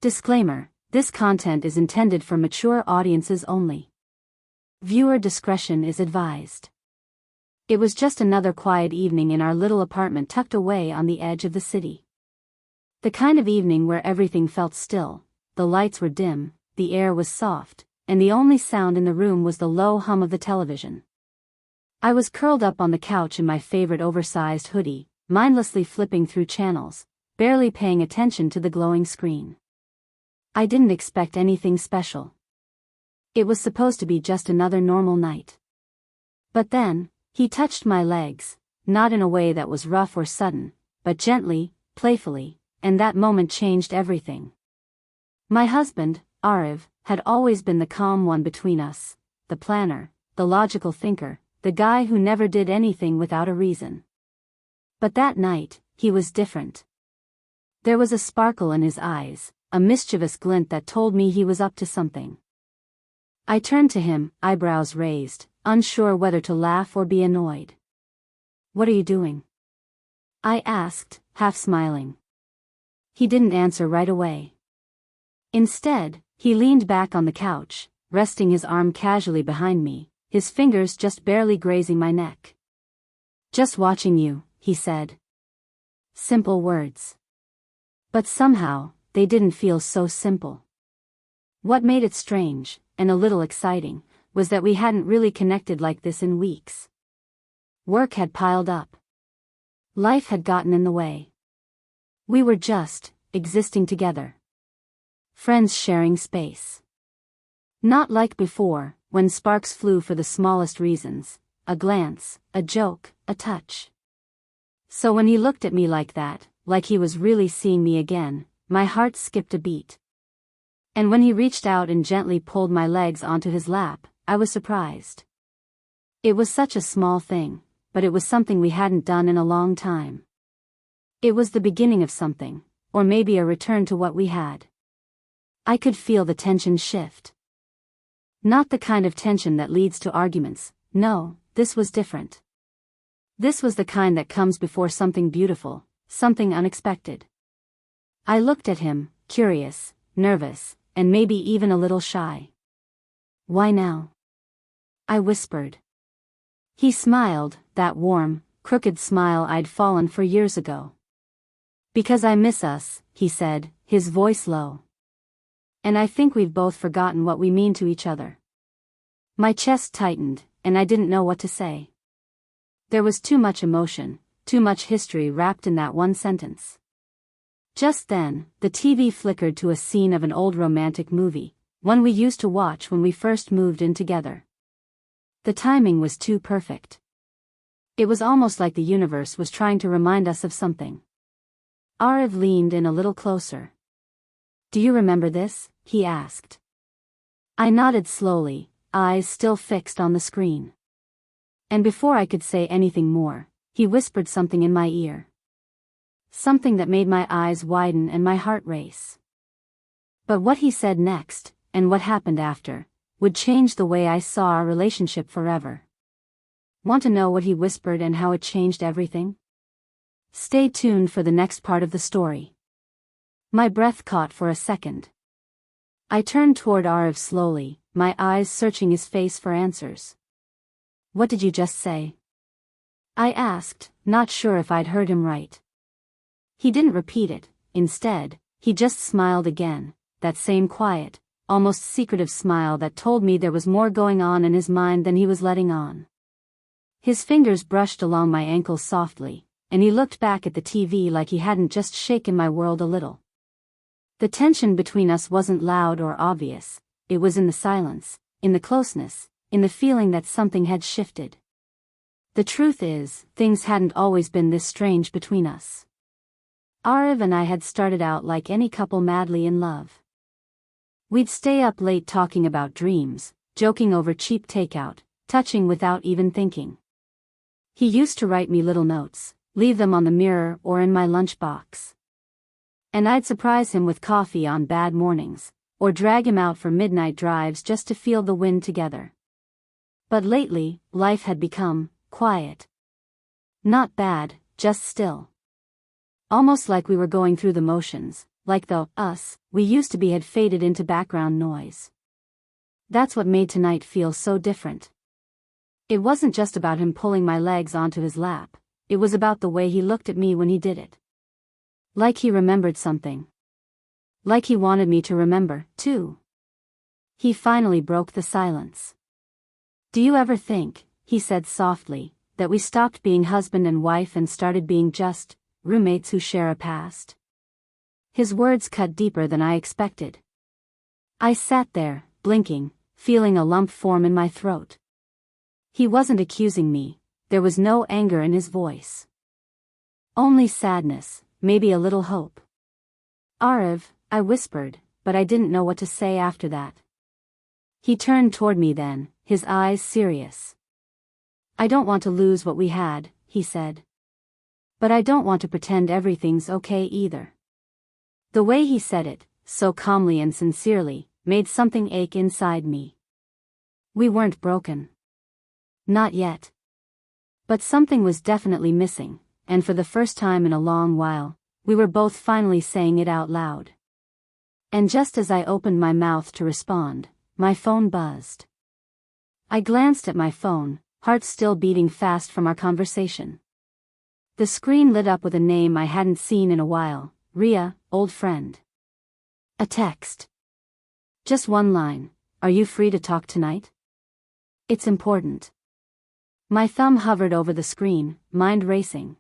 Disclaimer: this content is intended for mature audiences only. Viewer discretion is advised. It was just another quiet evening in our little apartment tucked away on the edge of the city. The kind of evening where everything felt still, the lights were dim, the air was soft, and the only sound in the room was the low hum of the television. I was curled up on the couch in my favorite oversized hoodie, mindlessly flipping through channels, barely paying attention to the glowing screen. I didn't expect anything special. It was supposed to be just another normal night. But then, he touched my legs, not in a way that was rough or sudden, but gently, playfully, and that moment changed everything. My husband, Ariv, had always been the calm one between us, the planner, the logical thinker, the guy who never did anything without a reason. But that night, he was different. There was a sparkle in his eyes, a mischievous glint that told me he was up to something. I turned to him, eyebrows raised, unsure whether to laugh or be annoyed. "What are you doing?" I asked, half smiling. He didn't answer right away. Instead, he leaned back on the couch, resting his arm casually behind me, his fingers just barely grazing my neck. "Just watching you," he said. Simple words. But somehow, they didn't feel so simple. What made it strange, and a little exciting, was that we hadn't really connected like this in weeks. Work had piled up. Life had gotten in the way. We were just existing together. Friends sharing space. Not like before, when sparks flew for the smallest reasons, a glance, a joke, a touch. So when he looked at me like that, like he was really seeing me again, my heart skipped a beat. And when he reached out and gently pulled my legs onto his lap, I was surprised. It was such a small thing, but it was something we hadn't done in a long time. It was the beginning of something, or maybe a return to what we had. I could feel the tension shift. Not the kind of tension that leads to arguments, no, this was different. This was the kind that comes before something beautiful, something unexpected. I looked at him, curious, nervous, and maybe even a little shy. "Why now?" I whispered. He smiled, that warm, crooked smile I'd fallen for years ago. "Because I miss us," he said, his voice low. "And I think we've both forgotten what we mean to each other." My chest tightened, and I didn't know what to say. There was too much emotion, too much history wrapped in that one sentence. Just then, the TV flickered to a scene of an old romantic movie, one we used to watch when we first moved in together. The timing was too perfect. It was almost like the universe was trying to remind us of something. Ariv leaned in a little closer. "Do you remember this?" he asked. I nodded slowly, eyes still fixed on the screen. And before I could say anything more, he whispered something in my ear. Something that made my eyes widen and my heart race. But what he said next, and what happened after, would change the way I saw our relationship forever. Want to know what he whispered and how it changed everything? Stay tuned for the next part of the story. My breath caught for a second. I turned toward Ariv slowly, my eyes searching his face for answers. "What did you just say?" I asked, not sure if I'd heard him right. He didn't repeat it. Instead, he just smiled again, that same quiet, almost secretive smile that told me there was more going on in his mind than he was letting on. His fingers brushed along my ankles softly, and he looked back at the TV like he hadn't just shaken my world a little. The tension between us wasn't loud or obvious, it was in the silence, in the closeness, in the feeling that something had shifted. The truth is, things hadn't always been this strange between us. Ariv and I had started out like any couple madly in love. We'd stay up late talking about dreams, joking over cheap takeout, touching without even thinking. He used to write me little notes, leave them on the mirror or in my lunchbox. And I'd surprise him with coffee on bad mornings, or drag him out for midnight drives just to feel the wind together. But lately, life had become quiet. Not bad, just still. Almost like we were going through the motions, like the us we used to be had faded into background noise. That's what made tonight feel so different. It wasn't just about him pulling my legs onto his lap, it was about the way he looked at me when he did it. Like he remembered something. Like he wanted me to remember, too. He finally broke the silence. "Do you ever think," he said softly, "that we stopped being husband and wife and started being just roommates who share a past?" His words cut deeper than I expected. I sat there, blinking, feeling a lump form in my throat. He wasn't accusing me, there was no anger in his voice. Only sadness, maybe a little hope. "Arav," I whispered, but I didn't know what to say after that. He turned toward me then, his eyes serious. "I don't want to lose what we had," he said. "But I don't want to pretend everything's okay either." The way he said it, so calmly and sincerely, made something ache inside me. We weren't broken. Not yet. But something was definitely missing, and for the first time in a long while, we were both finally saying it out loud. And just as I opened my mouth to respond, my phone buzzed. I glanced at my phone, heart still beating fast from our conversation. The screen lit up with a name I hadn't seen in a while, Ria, old friend. A text. Just one line, "Are you free to talk tonight? It's important." My thumb hovered over the screen, mind racing.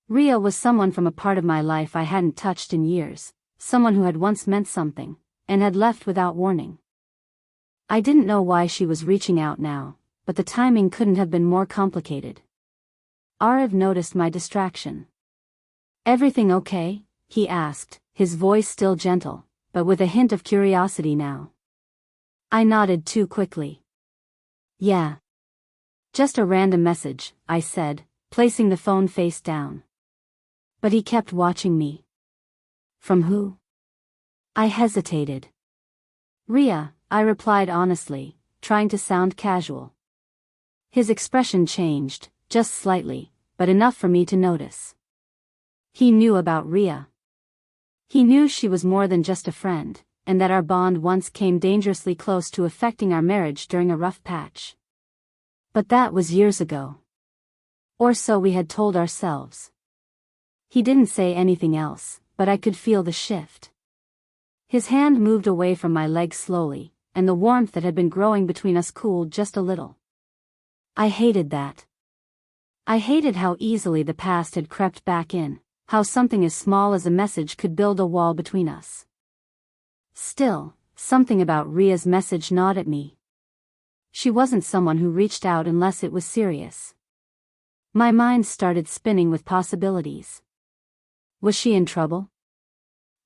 Ria was someone from a part of my life I hadn't touched in years, someone who had once meant something, and had left without warning. I didn't know why she was reaching out now, but the timing couldn't have been more complicated. Arav noticed my distraction. "Everything okay?" he asked, his voice still gentle, but with a hint of curiosity now. I nodded too quickly. "Yeah. Just a random message," I said, placing the phone face down. But he kept watching me. "From who?" I hesitated. "Ria," I replied honestly, trying to sound casual. His expression changed, just slightly, but enough for me to notice. He knew about Ria. He knew she was more than just a friend, and that our bond once came dangerously close to affecting our marriage during a rough patch. But that was years ago. Or so we had told ourselves. He didn't say anything else, but I could feel the shift. His hand moved away from my leg slowly, and the warmth that had been growing between us cooled just a little. I hated that. I hated how easily the past had crept back in, how something as small as a message could build a wall between us. Still, something about Ria's message gnawed at me. She wasn't someone who reached out unless it was serious. My mind started spinning with possibilities. Was she in trouble?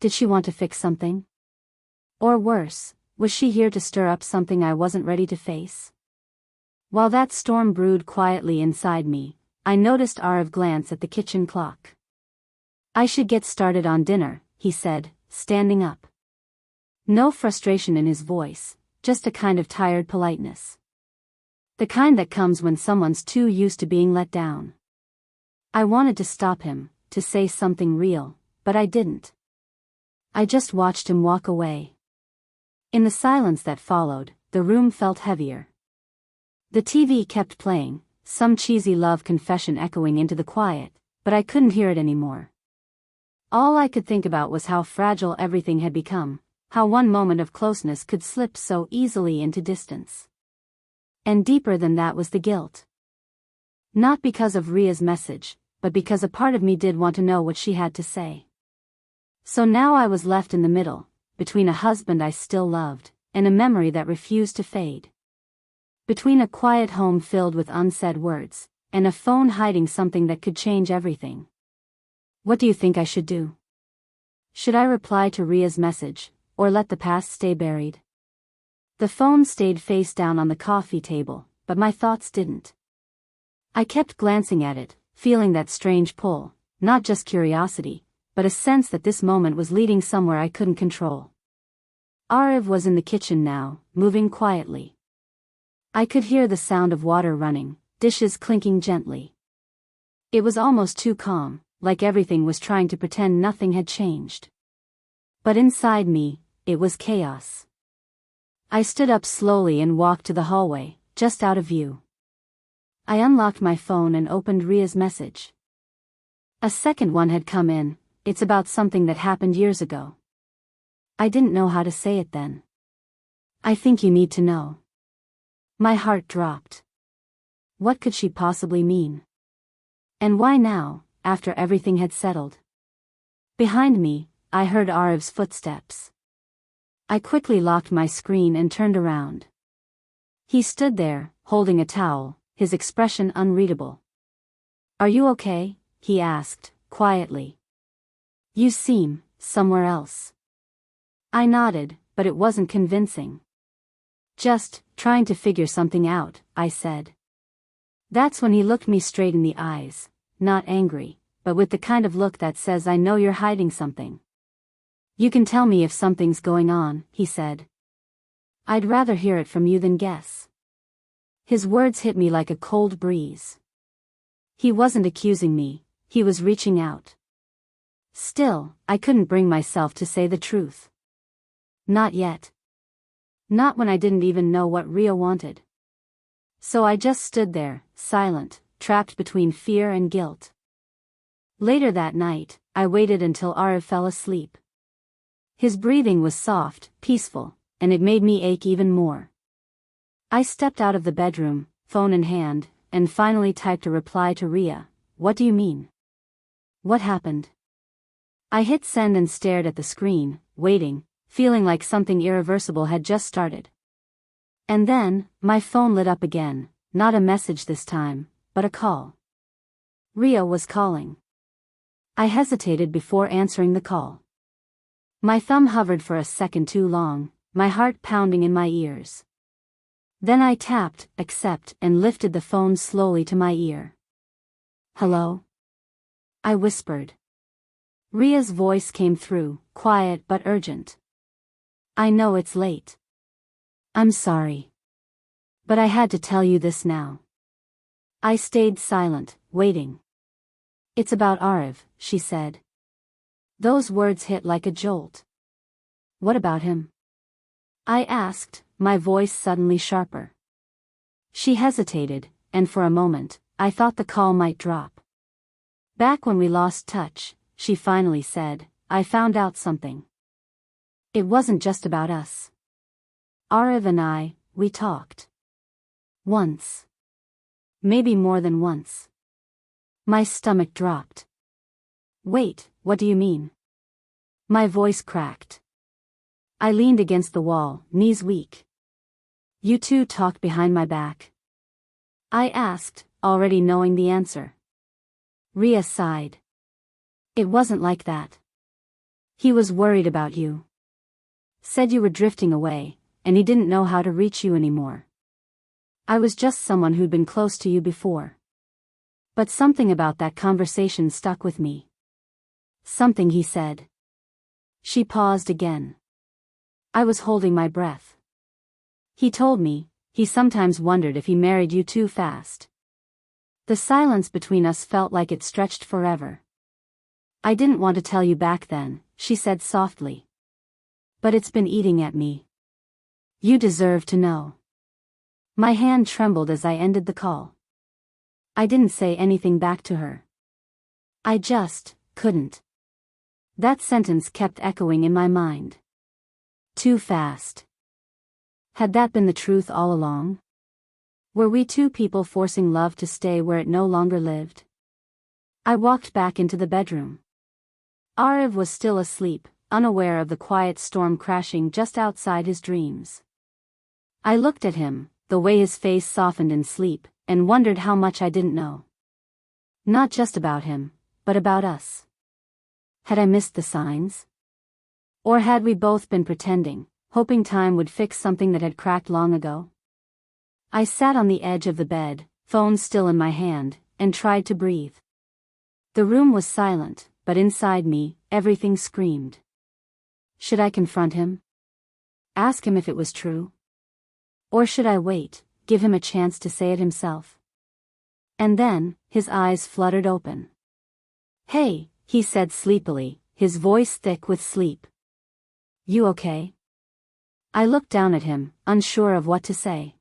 Did she want to fix something? Or worse, was she here to stir up something I wasn't ready to face? While that storm brewed quietly inside me, I noticed Arav glance at the kitchen clock. "I should get started on dinner," he said, standing up. No frustration in his voice, just a kind of tired politeness. The kind that comes when someone's too used to being let down. I wanted to stop him, to say something real, but I didn't. I just watched him walk away. In the silence that followed, the room felt heavier. The TV kept playing, some cheesy love confession echoing into the quiet, but I couldn't hear it anymore. All I could think about was how fragile everything had become, how one moment of closeness could slip so easily into distance. And deeper than that was the guilt. Not because of Ria's message, but because a part of me did want to know what she had to say. So now I was left in the middle, between a husband I still loved, and a memory that refused to fade. Between a quiet home filled with unsaid words, and a phone hiding something that could change everything. What do you think I should do? Should I reply to Ria's message, or let the past stay buried? The phone stayed face down on the coffee table, but my thoughts didn't. I kept glancing at it, feeling that strange pull, not just curiosity, but a sense that this moment was leading somewhere I couldn't control. Arav was in the kitchen now, moving quietly. I could hear the sound of water running, dishes clinking gently. It was almost too calm, like everything was trying to pretend nothing had changed. But inside me, it was chaos. I stood up slowly and walked to the hallway, just out of view. I unlocked my phone and opened Ria's message. A second one had come in. It's about something that happened years ago. I didn't know how to say it then. I think you need to know. My heart dropped. What could she possibly mean? And why now, after everything had settled? Behind me, I heard Ariv's footsteps. I quickly locked my screen and turned around. He stood there, holding a towel, his expression unreadable. "Are you okay?" he asked, quietly. "You seem somewhere else." I nodded, but it wasn't convincing. "Just trying to figure something out," I said. That's when he looked me straight in the eyes, not angry, but with the kind of look that says I know you're hiding something. "You can tell me if something's going on," he said. "I'd rather hear it from you than guess." His words hit me like a cold breeze. He wasn't accusing me, he was reaching out. Still, I couldn't bring myself to say the truth. Not yet. Not when I didn't even know what Ria wanted. So I just stood there, silent, trapped between fear and guilt. Later that night, I waited until Ariv fell asleep. His breathing was soft, peaceful, and it made me ache even more. I stepped out of the bedroom, phone in hand, and finally typed a reply to Ria. "What do you mean? What happened?" I hit send and stared at the screen, waiting, feeling like something irreversible had just started. And then, my phone lit up again, not a message this time, but a call. Ria was calling. I hesitated before answering the call. My thumb hovered for a second too long, my heart pounding in my ears. Then I tapped accept and lifted the phone slowly to my ear. "Hello?" I whispered. Ria's voice came through, quiet but urgent. "I know it's late. I'm sorry. But I had to tell you this now." I stayed silent, waiting. "It's about Ariv," she said. Those words hit like a jolt. "What about him?" I asked, my voice suddenly sharper. She hesitated, and for a moment, I thought the call might drop. "Back when we lost touch," she finally said, "I found out something. It wasn't just about us. Ariv and I, we talked. Once. Maybe more than once." My stomach dropped. "Wait, what do you mean?" My voice cracked. I leaned against the wall, knees weak. "You two talked behind my back?" I asked, already knowing the answer. Ria sighed. "It wasn't like that. He was worried about you. Said you were drifting away, and he didn't know how to reach you anymore. I was just someone who'd been close to you before. But something about that conversation stuck with me. Something he said." She paused again. I was holding my breath. "He told me, he sometimes wondered if he married you too fast." The silence between us felt like it stretched forever. "I didn't want to tell you back then," she said softly. "But it's been eating at me. You deserve to know." My hand trembled as I ended the call. I didn't say anything back to her. I just couldn't. That sentence kept echoing in my mind. Too fast. Had that been the truth all along? Were we two people forcing love to stay where it no longer lived? I walked back into the bedroom. Ariv was still asleep, unaware of the quiet storm crashing just outside his dreams. I looked at him, the way his face softened in sleep, and wondered how much I didn't know. Not just about him, but about us. Had I missed the signs? Or had we both been pretending, hoping time would fix something that had cracked long ago? I sat on the edge of the bed, phone still in my hand, and tried to breathe. The room was silent, but inside me, everything screamed. Should I confront him? Ask him if it was true? Or should I wait, give him a chance to say it himself? And then, his eyes fluttered open. "Hey," he said sleepily, his voice thick with sleep. You okay? I looked down at him, unsure of what to say.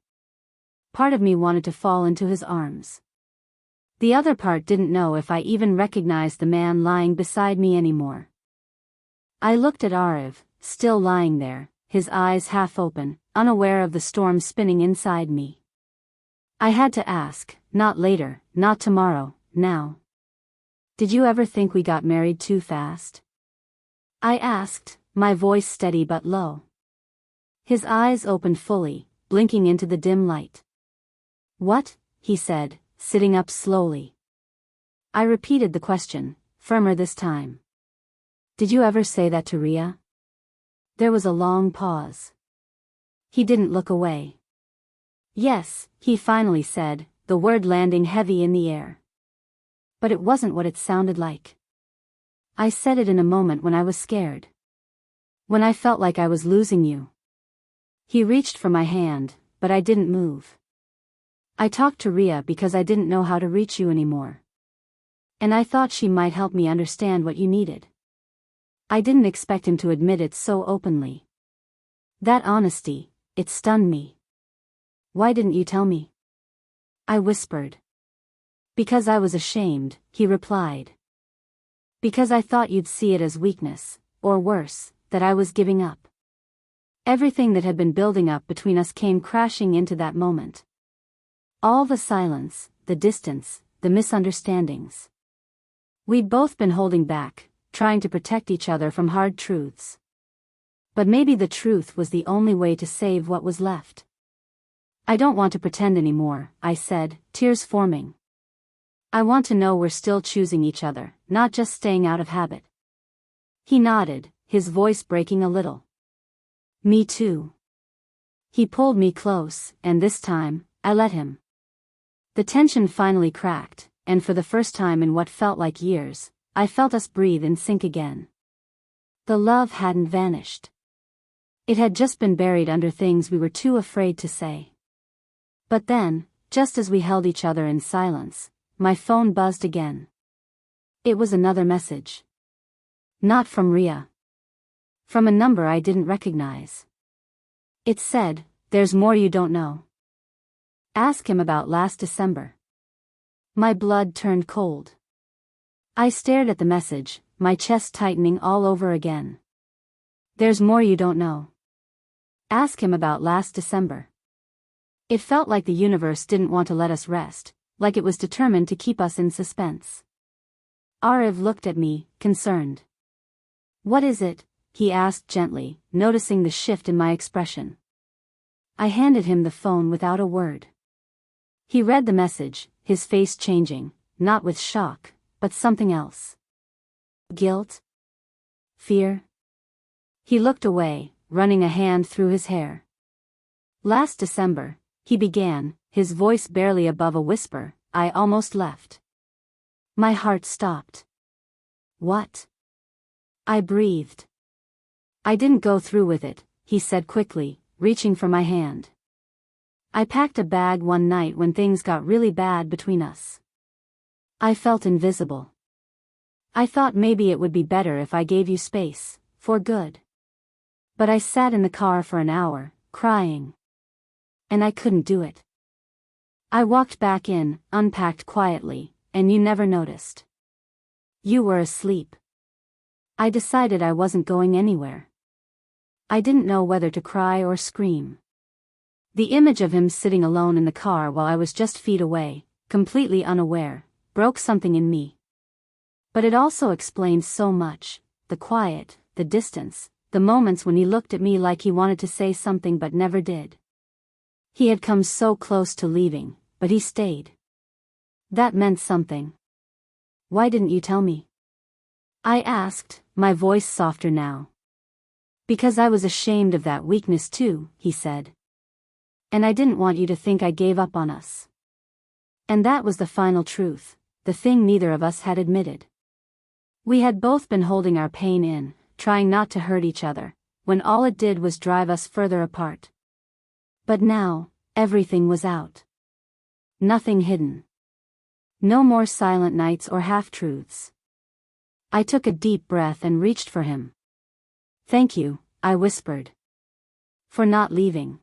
Part of me wanted to fall into his arms. The other part didn't know if I even recognized the man lying beside me anymore. I looked at Ariv, still lying there, his eyes half open, unaware of the storm spinning inside me. I had to ask, not later, not tomorrow, now. Did you ever think we got married too fast? I asked, my voice steady but low. His eyes opened fully, blinking into the dim light. What? He said, sitting up slowly. I repeated the question, firmer this time. Did you ever say that to Ria? There was a long pause. He didn't look away. Yes, he finally said, the word landing heavy in the air. But it wasn't what it sounded like. I said it in a moment when I was scared. When I felt like I was losing you. He reached for my hand, but I didn't move. I talked to Ria because I didn't know how to reach you anymore. And I thought she might help me understand what you needed. I didn't expect him to admit it so openly. That honesty, it stunned me. Why didn't you tell me? I whispered. Because I was ashamed, he replied. Because I thought you'd see it as weakness, or worse, that I was giving up. Everything that had been building up between us came crashing into that moment. All the silence, the distance, the misunderstandings. We'd both been holding back, trying to protect each other from hard truths. But maybe the truth was the only way to save what was left. I don't want to pretend anymore, I said, tears forming. I want to know we're still choosing each other, not just staying out of habit. He nodded, his voice breaking a little. Me too. He pulled me close, and this time, I let him. The tension finally cracked, and for the first time in what felt like years, I felt us breathe in sync again. The love hadn't vanished. It had just been buried under things we were too afraid to say. But then, just as we held each other in silence, my phone buzzed again. It was another message. Not from Ria. From a number I didn't recognize. It said, "There's more you don't know. Ask him about last December." My blood turned cold. I stared at the message, my chest tightening all over again. There's more you don't know. Ask him about last December. It felt like the universe didn't want to let us rest, like it was determined to keep us in suspense. Ariv looked at me, concerned. What is it? He asked gently, noticing the shift in my expression. I handed him the phone without a word. He read the message, his face changing, not with shock, but something else. Guilt? Fear? He looked away, running a hand through his hair. Last December, he began, his voice barely above a whisper, I almost left. My heart stopped. What? I breathed. I didn't go through with it, he said quickly, reaching for my hand. I packed a bag one night when things got really bad between us. I felt invisible. I thought maybe it would be better if I gave you space, for good. But I sat in the car for an hour, crying. And I couldn't do it. I walked back in, unpacked quietly, and you never noticed. You were asleep. I decided I wasn't going anywhere. I didn't know whether to cry or scream. The image of him sitting alone in the car while I was just feet away, completely unaware, broke something in me. But it also explained so much, the quiet, the distance, the moments when he looked at me like he wanted to say something but never did. He had come so close to leaving, but he stayed. That meant something. Why didn't you tell me? I asked, my voice softer now. Because I was ashamed of that weakness too, he said. And I didn't want you to think I gave up on us. And that was the final truth, the thing neither of us had admitted. We had both been holding our pain in, trying not to hurt each other, when all it did was drive us further apart. But now, everything was out. Nothing hidden. No more silent nights or half-truths. I took a deep breath and reached for him. Thank you, I whispered. For not leaving.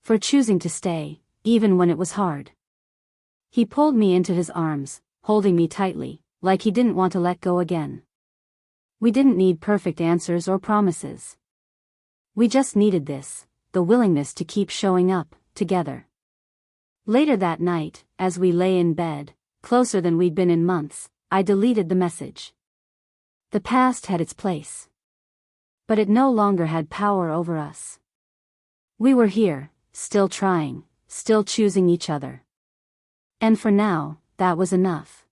For choosing to stay, even when it was hard. He pulled me into his arms, holding me tightly, like he didn't want to let go again. We didn't need perfect answers or promises. We just needed this, the willingness to keep showing up, together. Later that night, as we lay in bed, closer than we'd been in months, I deleted the message. The past had its place. But it no longer had power over us. We were here, still trying, still choosing each other. And for now, that was enough.